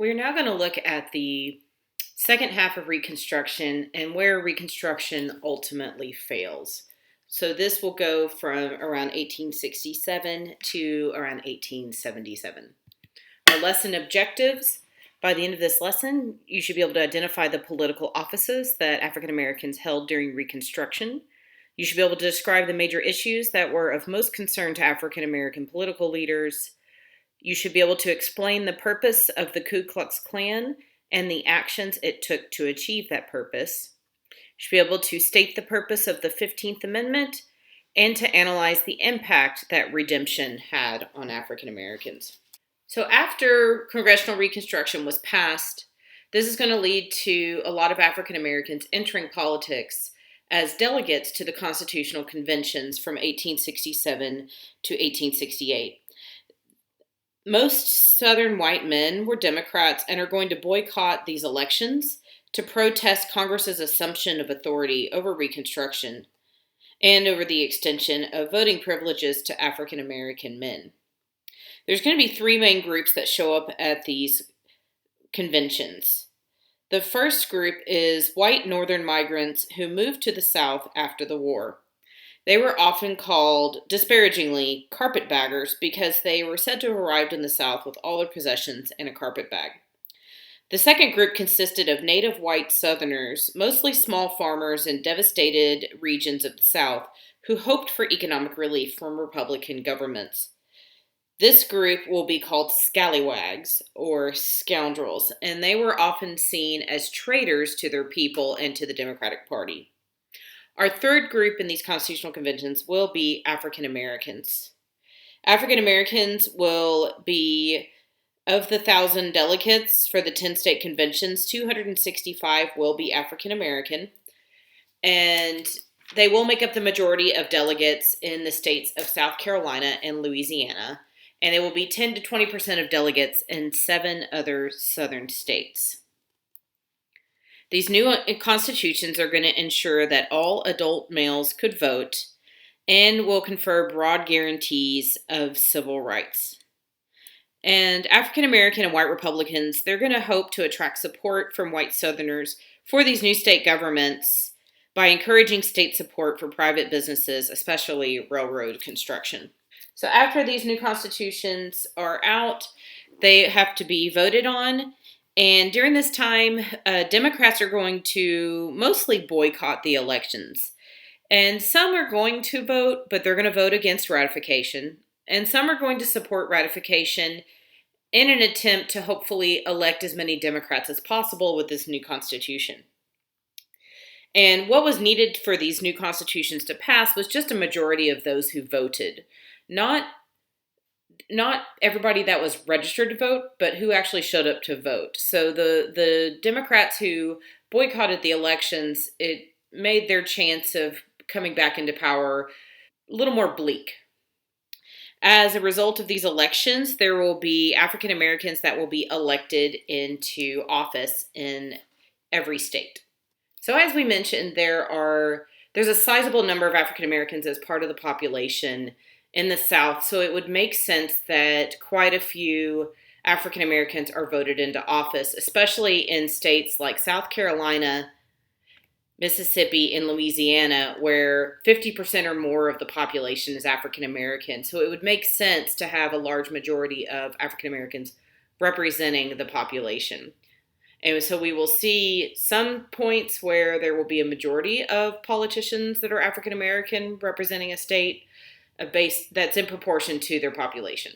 We're now going to look at the second half of Reconstruction and where Reconstruction ultimately fails. So this will go from around 1867 to around 1877. Our lesson objectives. By the end of this lesson, you should be able to identify the political offices that African Americans held during Reconstruction. You should be able to describe the major issues that were of most concern to African American political leaders. You should be able to explain the purpose of the Ku Klux Klan and the actions it took to achieve that purpose. You should be able to state the purpose of the 15th Amendment and to analyze the impact that redemption had on African Americans. So after Congressional Reconstruction was passed, this is going to lead to a lot of African Americans entering politics as delegates to the Constitutional Conventions from 1867 to 1868. Most Southern white men were Democrats and are going to boycott these elections to protest Congress's assumption of authority over Reconstruction and over the extension of voting privileges to African American men. There's going to be three main groups that show up at these conventions. The first group is white Northern migrants who moved to the South after the war. They were often called, disparagingly, carpetbaggers because they were said to have arrived in the South with all their possessions in a carpet bag. The second group consisted of native white Southerners, mostly small farmers in devastated regions of the South, who hoped for economic relief from Republican governments. This group will be called scallywags, or scoundrels, and they were often seen as traitors to their people and to the Democratic Party. Our third group in these constitutional conventions will be African Americans. African Americans will be, of the 1,000 delegates for the 10-state conventions, 265 will be African American, and they will make up the majority of delegates in the states of South Carolina and Louisiana, and they will be 10 to 20% of delegates in 7 other southern states. These new constitutions are going to ensure that all adult males could vote and will confer broad guarantees of civil rights. And African American and white Republicans, they're going to hope to attract support from white Southerners for these new state governments by encouraging state support for private businesses, especially railroad construction. So after these new constitutions are out, they have to be voted on. And during this time, Democrats are going to mostly boycott the elections. And some are going to vote, but they're going to vote against ratification. And some are going to support ratification in an attempt to hopefully elect as many Democrats as possible with this new constitution. And what was needed for these new constitutions to pass was just a majority of those who voted. Not everybody that was registered to vote, but who actually showed up to vote. So the Democrats who boycotted the elections, it made their chance of coming back into power a little more bleak. As a result of these elections, there will be African Americans that will be elected into office in every state. So as we mentioned, there's a sizable number of African Americans as part of the population in the South, so it would make sense that quite a few African Americans are voted into office, especially in states like South Carolina, Mississippi, and Louisiana, where 50% or more of the population is African American. So it would make sense to have a large majority of African Americans representing the population. And so we will see some points where there will be a majority of politicians that are African American representing a state, a base that's in proportion to their population.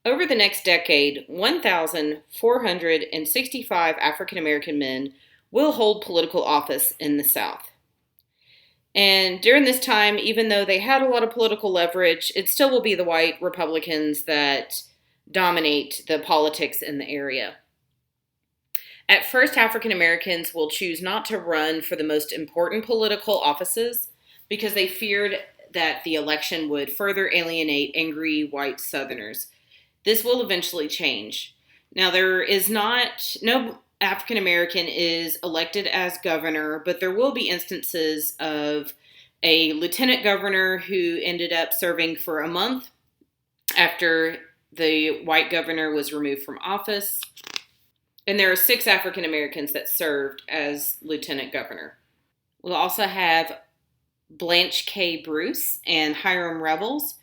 Over the next decade, 1,465 African American men will hold political office in the South. And during this time, even though they had a lot of political leverage, it still will be the white Republicans that dominate the politics in the area. At first, African Americans will choose not to run for the most important political offices because they feared that the election would further alienate angry white Southerners. This will eventually change. Now, no African American is elected as governor, but there will be instances of a lieutenant governor who ended up serving for a month after the white governor was removed from office. And there are 6 African Americans that served as lieutenant governor. We'll also have Blanche K. Bruce and Hiram Revels,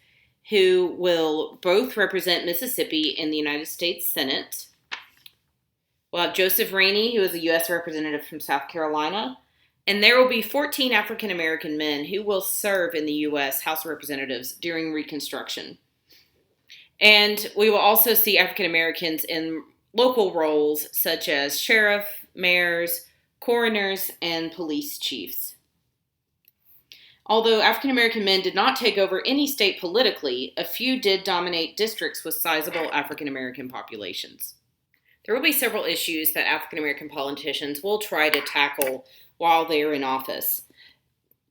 who will both represent Mississippi in the United States Senate. We'll have Joseph Rainey, who is a U.S. representative from South Carolina. And there will be 14 African American men who will serve in the U.S. House of Representatives during Reconstruction. And we will also see African Americans in local roles such as sheriff, mayors, coroners, and police chiefs. Although African American men did not take over any state politically, a few did dominate districts with sizable African American populations. There will be several issues that African American politicians will try to tackle while they are in office.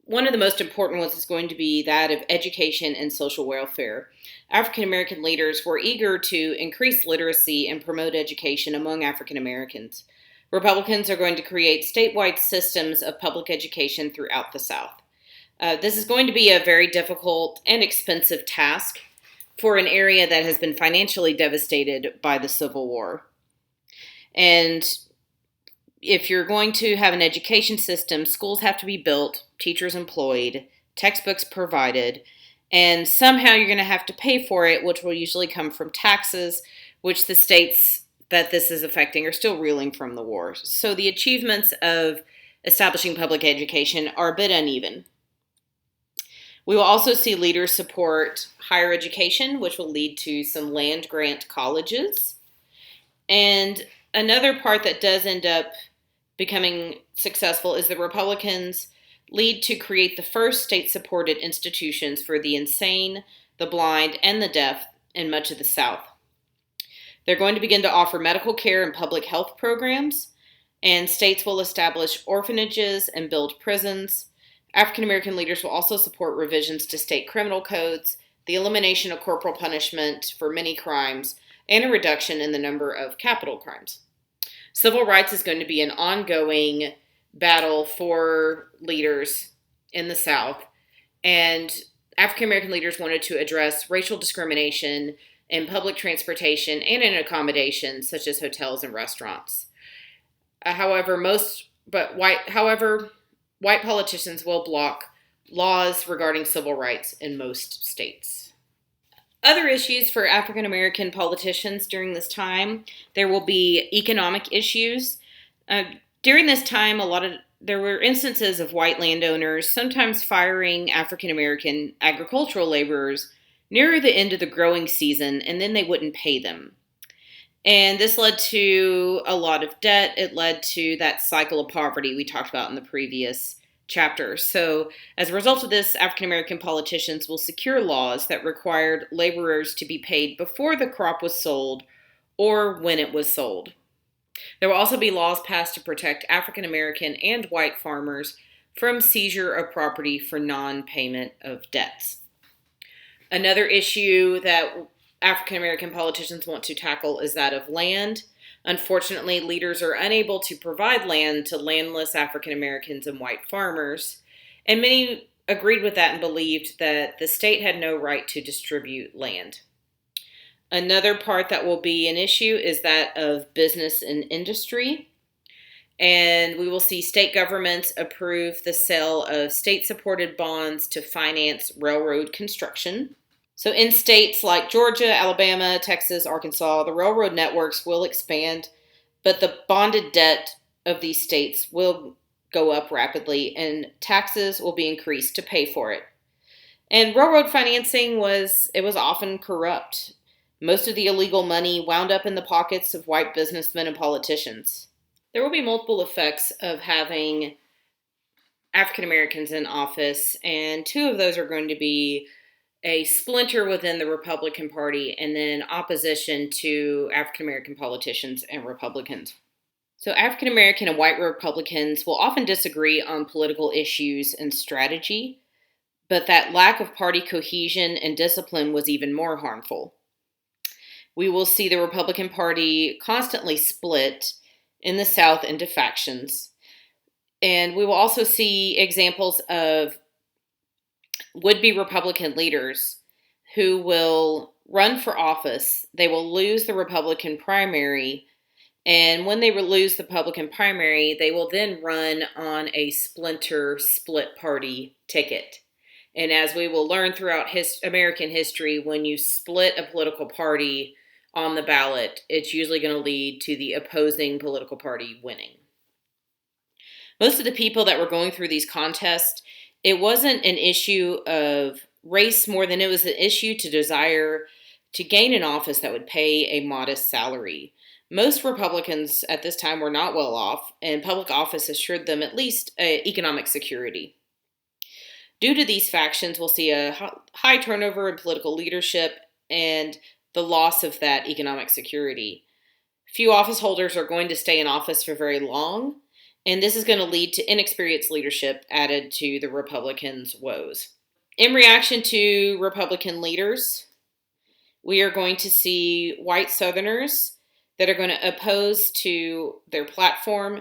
One of the most important ones is going to be that of education and social welfare. African American leaders were eager to increase literacy and promote education among African Americans. Republicans are going to create statewide systems of public education throughout the South. This is going to be a very difficult and expensive task for an area that has been financially devastated by the Civil War. And if you're going to have an education system, schools have to be built, teachers employed, textbooks provided, and somehow you're going to have to pay for it, which will usually come from taxes, which the states that this is affecting are still reeling from the war. So the achievements of establishing public education are a bit uneven. We will also see leaders support higher education, which will lead to some land grant colleges. And another part that does end up becoming successful is the Republicans lead to create the first state-supported institutions for the insane, the blind, and the deaf in much of the South. They're going to begin to offer medical care and public health programs, and states will establish orphanages and build prisons. African American leaders will also support revisions to state criminal codes, the elimination of corporal punishment for many crimes, and a reduction in the number of capital crimes. Civil rights is going to be an ongoing battle for leaders in the South, and African American leaders wanted to address racial discrimination in public transportation and in accommodations such as hotels and restaurants. However, white politicians will block laws regarding civil rights in most states. Other issues for African American politicians during this time, there will be economic issues. During this time, there were instances of white landowners sometimes firing African American agricultural laborers near the end of the growing season, and then they wouldn't pay them. And this led to a lot of debt. It led to that cycle of poverty we talked about in the previous chapter. So as a result of this, African American politicians will secure laws that required laborers to be paid before the crop was sold or when it was sold. There will also be laws passed to protect African American and white farmers from seizure of property for non-payment of debts. Another issue that African American politicians want to tackle is that of land. Unfortunately, leaders are unable to provide land to landless African Americans and white farmers, and many agreed with that and believed that the state had no right to distribute land. Another part that will be an issue is that of business and industry, and we will see state governments approve the sale of state-supported bonds to finance railroad construction. So in states like Georgia, Alabama, Texas, Arkansas, the railroad networks will expand, but the bonded debt of these states will go up rapidly and taxes will be increased to pay for it. And railroad financing was often corrupt. Most of the illegal money wound up in the pockets of white businessmen and politicians. There will be multiple effects of having African Americans in office, and two of those are going to be a splinter within the Republican Party and then opposition to African American politicians and Republicans. So African American and white Republicans will often disagree on political issues and strategy, but that lack of party cohesion and discipline was even more harmful. We will see the Republican Party constantly split in the South into factions. And we will also see examples of would-be Republican leaders who will run for office. They will lose the Republican primary, And when they lose the Republican primary, they will then run on a splinter split party ticket. And as we will learn throughout American history, when you split a political party on the ballot, it's usually going to lead to the opposing political party winning. Most of the people that were going through these contests, it wasn't an issue of race more than it was an issue to desire to gain an office that would pay a modest salary. Most Republicans at this time were not well off, and public office assured them at least economic security. Due to these factions, we'll see a high turnover in political leadership and the loss of that economic security. Few office holders are going to stay in office for very long, and this is going to lead to inexperienced leadership added to the Republicans' woes. In reaction to Republican leaders, we are going to see white Southerners that are going to oppose to their platform.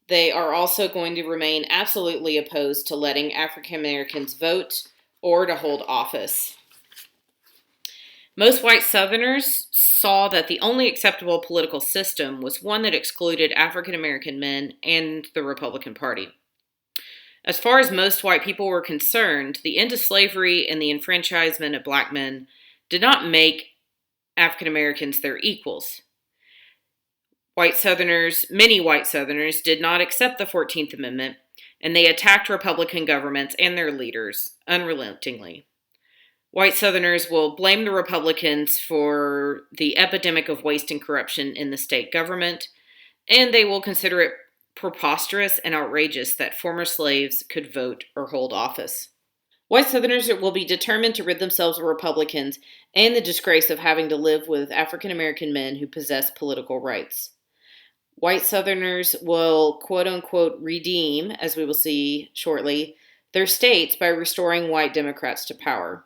They are also going to remain absolutely opposed to letting African Americans vote or to hold office. Most white Southerners saw that the only acceptable political system was one that excluded African American men and the Republican Party. As far as most white people were concerned, the end of slavery and the enfranchisement of black men did not make African Americans their equals. Many white Southerners did not accept the 14th Amendment, and they attacked Republican governments and their leaders unrelentingly. White Southerners will blame the Republicans for the epidemic of waste and corruption in the state government, and they will consider it preposterous and outrageous that former slaves could vote or hold office. White Southerners will be determined to rid themselves of Republicans and the disgrace of having to live with African American men who possess political rights. White Southerners will, quote unquote, redeem, as we will see shortly, their states by restoring white Democrats to power.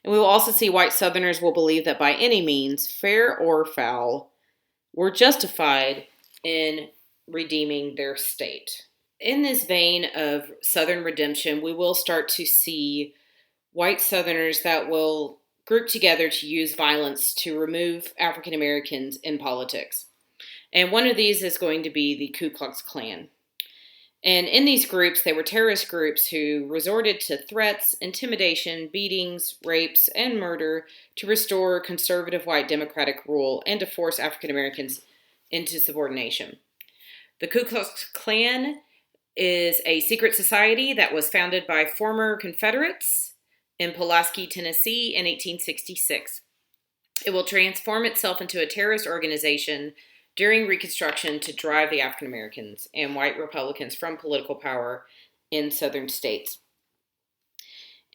And we will also see white Southerners will believe that by any means, fair or foul, were justified in redeeming their state. In this vein of Southern redemption, we will start to see white Southerners that will group together to use violence to remove African Americans in politics. And one of these is going to be the Ku Klux Klan. And in these groups, they were terrorist groups who resorted to threats, intimidation, beatings, rapes, and murder to restore conservative white democratic rule and to force African Americans into subordination. The Ku Klux Klan is a secret society that was founded by former Confederates in Pulaski, Tennessee in 1866. It will transform itself into a terrorist organization during Reconstruction to drive the African Americans and white Republicans from political power in southern states.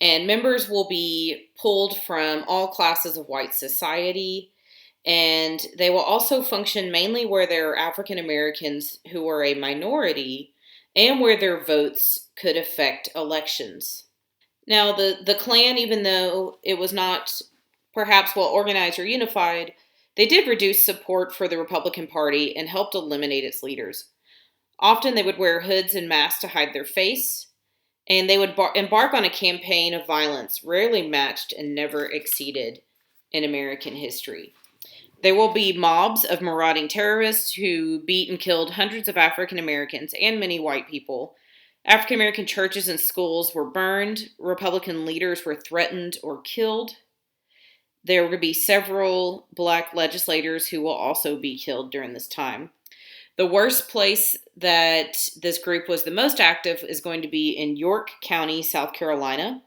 And members will be pulled from all classes of white society, and they will also function mainly where there are African Americans who are a minority and where their votes could affect elections. Now, the Klan, even though it was not perhaps well organized or unified, they did reduce support for the Republican Party and helped eliminate its leaders. Often they would wear hoods and masks to hide their face, and they would embark on a campaign of violence rarely matched and never exceeded in American history. There will be mobs of marauding terrorists who beat and killed hundreds of African Americans and many white people. African American churches and schools were burned. Republican leaders were threatened or killed. There will be several black legislators who will also be killed during this time. The worst place that this group was the most active is going to be in York County, South Carolina.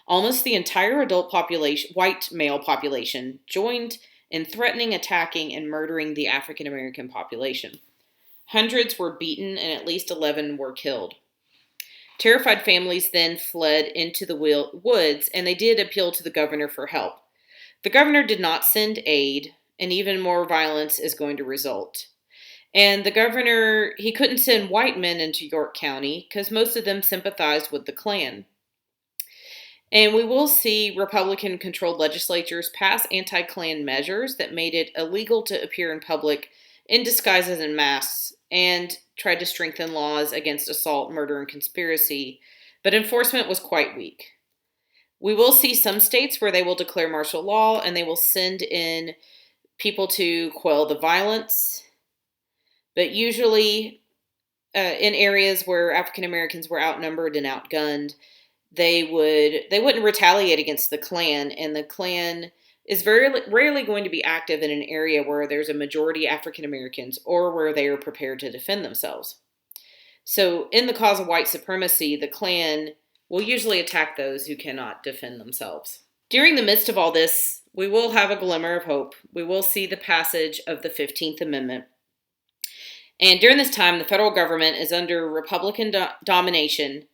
Almost the entire adult population, white male population, joined in threatening, attacking, and murdering the African American population. Hundreds were beaten and at least 11 were killed. Terrified families then fled into the woods, and they did appeal to the governor for help. The governor did not send aid, and even more violence is going to result. And the governor, he couldn't send white men into York County because most of them sympathized with the Klan. And we will see Republican-controlled legislatures pass anti-Klan measures that made it illegal to appear in public in disguises and masks, and tried to strengthen laws against assault, murder, and conspiracy, but enforcement was quite weak. We will see some states where they will declare martial law and they will send in people to quell the violence. But usually in areas where African Americans were outnumbered and outgunned, they wouldn't retaliate against the Klan, and the Klan is very rarely going to be active in an area where there's a majority African Americans or where they are prepared to defend themselves. So, in the cause of white supremacy, the Klan will usually attack those who cannot defend themselves. During the midst of all this, we will have a glimmer of hope. We will see the passage of the 15th Amendment. And during this time, the federal government is under Republican domination,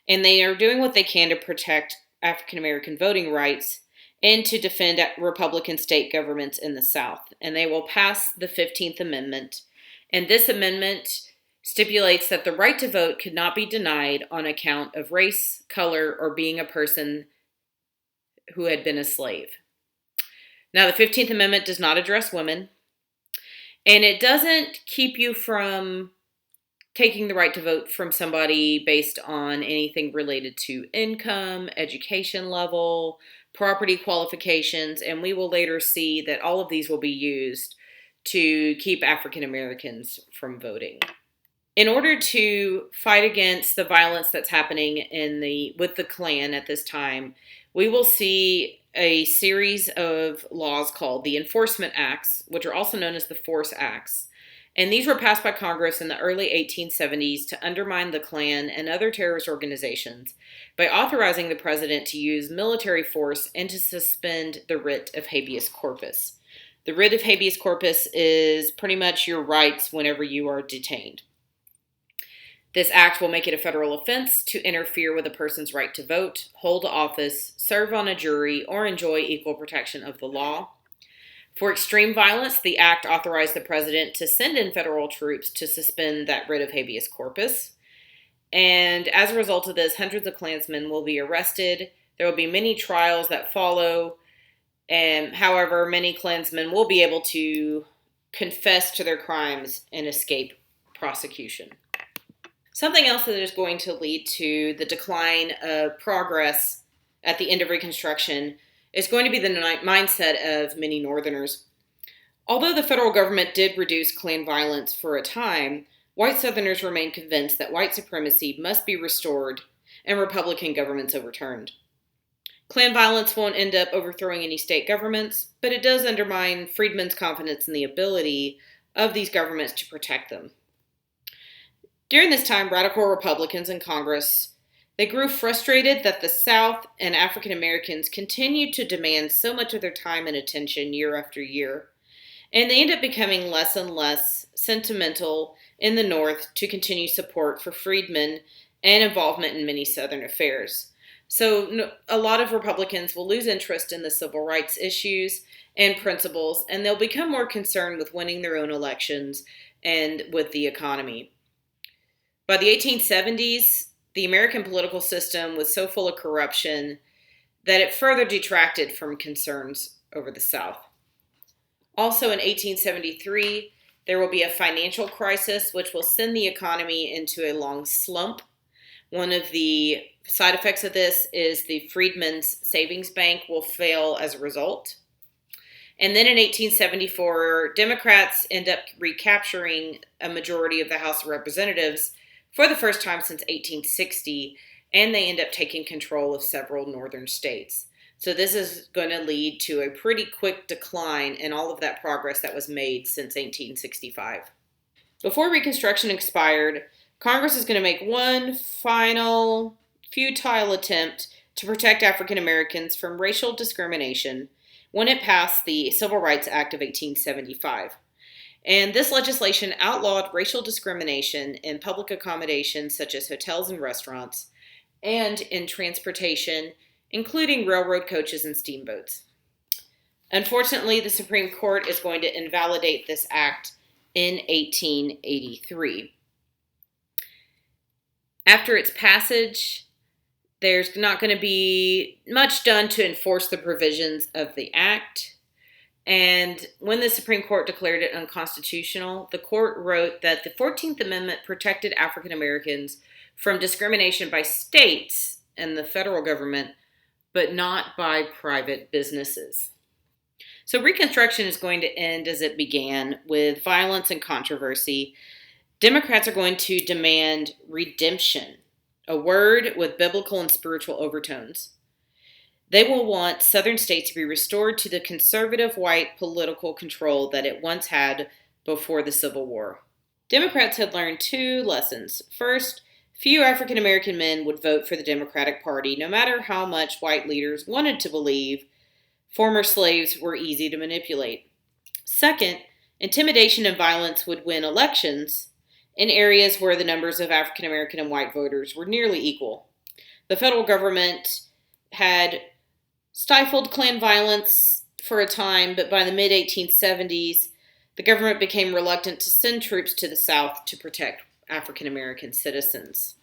and they are doing what they can to protect African American voting rights and to defend Republican state governments in the South. And they will pass the 15th Amendment. And this amendment stipulates that the right to vote could not be denied on account of race, color, or being a person who had been a slave. Now, the 15th Amendment does not address women, and it doesn't keep you from taking the right to vote from somebody based on anything related to income, education level, property qualifications, and we will later see that all of these will be used to keep African Americans from voting. In order to fight against the violence that's happening with the Klan at this time, we will see a series of laws called the Enforcement Acts, which are also known as the Force Acts. And these were passed by Congress in the early 1870s to undermine the Klan and other terrorist organizations by authorizing the president to use military force and to suspend the writ of habeas corpus. The writ of habeas corpus is pretty much your rights whenever you are detained. This act will make it a federal offense to interfere with a person's right to vote, hold office, serve on a jury, or enjoy equal protection of the law. For extreme violence, the act authorized the president to send in federal troops to suspend that writ of habeas corpus. And as a result of this, hundreds of Klansmen will be arrested. There will be many trials that follow. And however, many Klansmen will be able to confess to their crimes and escape prosecution. Something else that is going to lead to the decline of progress at the end of Reconstruction is going to be the mindset of many Northerners. Although the federal government did reduce Klan violence for a time, white Southerners remain convinced that white supremacy must be restored and Republican governments overturned. Klan violence won't end up overthrowing any state governments, but it does undermine freedmen's confidence in the ability of these governments to protect them. During this time, radical Republicans in Congress, they grew frustrated that the South and African Americans continued to demand so much of their time and attention year after year, and they end up becoming less and less sentimental in the North to continue support for freedmen and involvement in many Southern affairs. So a lot of Republicans will lose interest in the civil rights issues and principles, and they'll become more concerned with winning their own elections and with the economy. By the 1870s, the American political system was so full of corruption that it further detracted from concerns over the South. Also in 1873, there will be a financial crisis which will send the economy into a long slump. One of the side effects of this is the Freedmen's Savings Bank will fail as a result. And then in 1874, Democrats end up recapturing a majority of the House of Representatives for the first time since 1860, and they end up taking control of several northern states. So this is going to lead to a pretty quick decline in all of that progress that was made since 1865. Before Reconstruction expired, Congress is going to make one final futile attempt to protect African Americans from racial discrimination when it passed the Civil Rights Act of 1875. And this legislation outlawed racial discrimination in public accommodations such as hotels and restaurants, and in transportation, including railroad coaches and steamboats. Unfortunately, the Supreme Court is going to invalidate this act in 1883. After its passage, there's not going to be much done to enforce the provisions of the act. And when the Supreme Court declared it unconstitutional, the court wrote that the 14th Amendment protected African Americans from discrimination by states and the federal government, but not by private businesses. So Reconstruction is going to end as it began, with violence and controversy. Democrats are going to demand redemption, a word with biblical and spiritual overtones. They will want Southern states to be restored to the conservative white political control that it once had before the Civil War. Democrats had learned two lessons. First, few African American men would vote for the Democratic Party, no matter how much white leaders wanted to believe former slaves were easy to manipulate. Second, intimidation and violence would win elections in areas where the numbers of African American and white voters were nearly equal. The federal government had stifled Klan violence for a time, but by the mid 1870s, the government became reluctant to send troops to the South to protect African American citizens.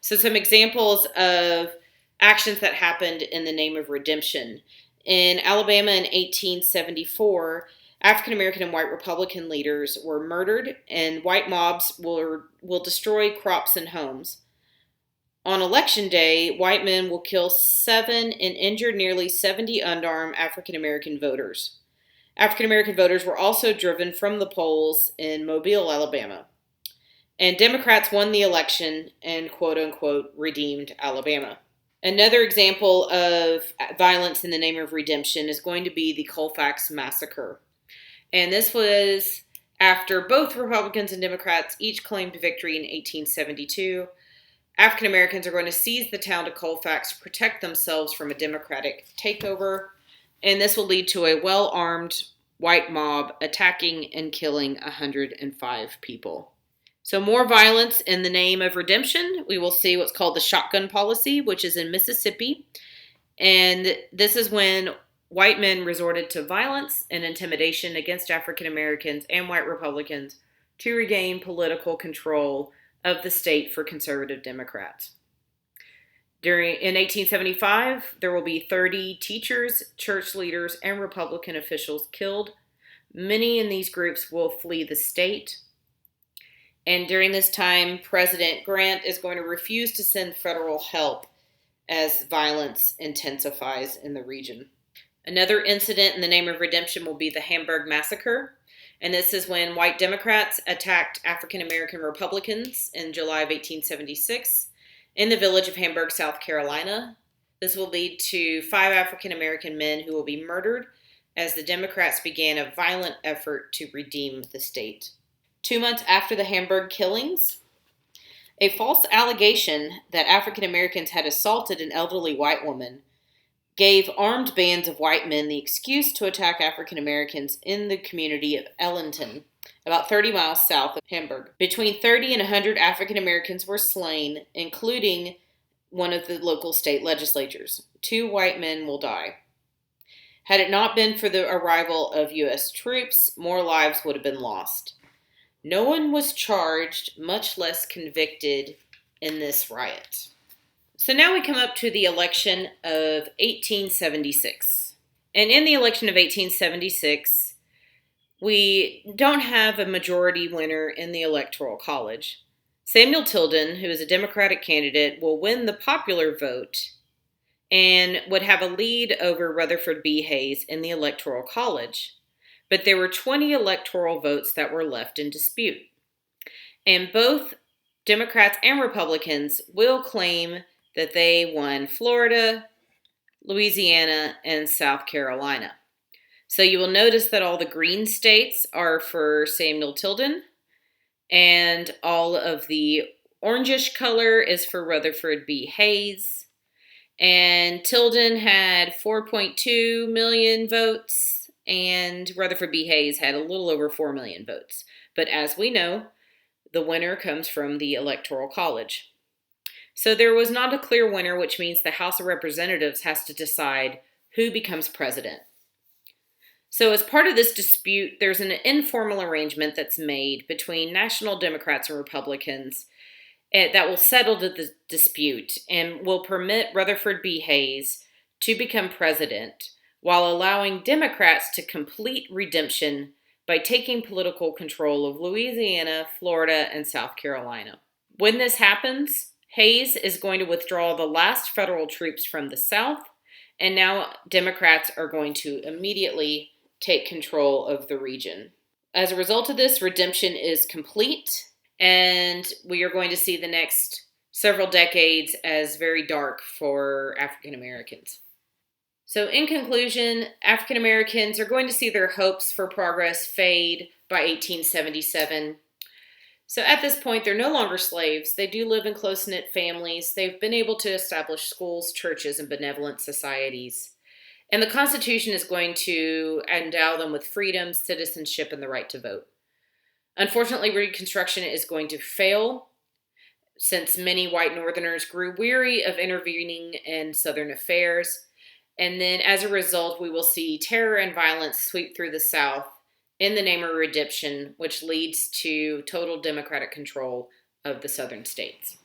So, some examples of actions that happened in the name of redemption. In Alabama in 1874, African American and white Republican leaders were murdered, and white mobs will destroy crops and homes. On election day, white men will kill 7 and injure nearly 70 unarmed African American voters. African American voters were also driven from the polls in Mobile, Alabama. And Democrats won the election and quote unquote redeemed Alabama. Another example of violence in the name of redemption is going to be the Colfax Massacre. And this was after both Republicans and Democrats each claimed victory in 1872. African Americans are going to seize the town of Colfax to protect themselves from a Democratic takeover. And this will lead to a well-armed white mob attacking and killing 105 people. So more violence in the name of redemption. We will see what's called the shotgun policy, which is in Mississippi. And this is when white men resorted to violence and intimidation against African Americans and white Republicans to regain political control of the state for conservative Democrats. In 1875, there will be 30 teachers, church leaders, and Republican officials killed. Many in these groups will flee the state. And during this time, President Grant is going to refuse to send federal help as violence intensifies in the region. Another incident in the name of redemption will be the Hamburg Massacre. And this is when white Democrats attacked African American Republicans in July of 1876 in the village of Hamburg, South Carolina. This will lead to 5 African American men who will be murdered as the Democrats began a violent effort to redeem the state. 2 months after the Hamburg killings, a false allegation that African Americans had assaulted an elderly white woman gave armed bands of white men the excuse to attack African Americans in the community of Ellington, about 30 miles south of Hamburg. Between 30 and 100 African Americans were slain, including one of the local state legislatures. 2 white men will die. Had it not been for the arrival of U.S. troops, more lives would have been lost. No one was charged, much less convicted, in this riot. So now we come up to the election of 1876. And in the election of 1876, we don't have a majority winner in the Electoral College. Samuel Tilden, who is a Democratic candidate, will win the popular vote and would have a lead over Rutherford B. Hayes in the Electoral College. But there were 20 electoral votes that were left in dispute. And both Democrats and Republicans will claim that they won Florida, Louisiana, and South Carolina. So you will notice that all the green states are for Samuel Tilden, and all of the orangish color is for Rutherford B. Hayes. And Tilden had 4.2 million votes, and Rutherford B. Hayes had a little over 4 million votes. But as we know, the winner comes from the Electoral College. So there was not a clear winner, which means the House of Representatives has to decide who becomes president. So as part of this dispute, there's an informal arrangement that's made between National Democrats and Republicans that will settle the dispute and will permit Rutherford B. Hayes to become president while allowing Democrats to complete redemption by taking political control of Louisiana, Florida, and South Carolina. When this happens, Hayes is going to withdraw the last federal troops from the South And now Democrats are going to immediately take control of the region. As a result of this, redemption is complete, and we are going to see the next several decades as very dark for African Americans. So, in conclusion, African Americans are going to see their hopes for progress fade by 1877. So, at this point, they're no longer slaves. They do live in close knit families. They've been able to establish schools, churches, and benevolent societies. And the Constitution is going to endow them with freedom, citizenship, and the right to vote. Unfortunately, Reconstruction is going to fail since many white Northerners grew weary of intervening in Southern affairs. And then as a result, we will see terror and violence sweep through the South in the name of redemption, which leads to total Democratic control of the Southern states.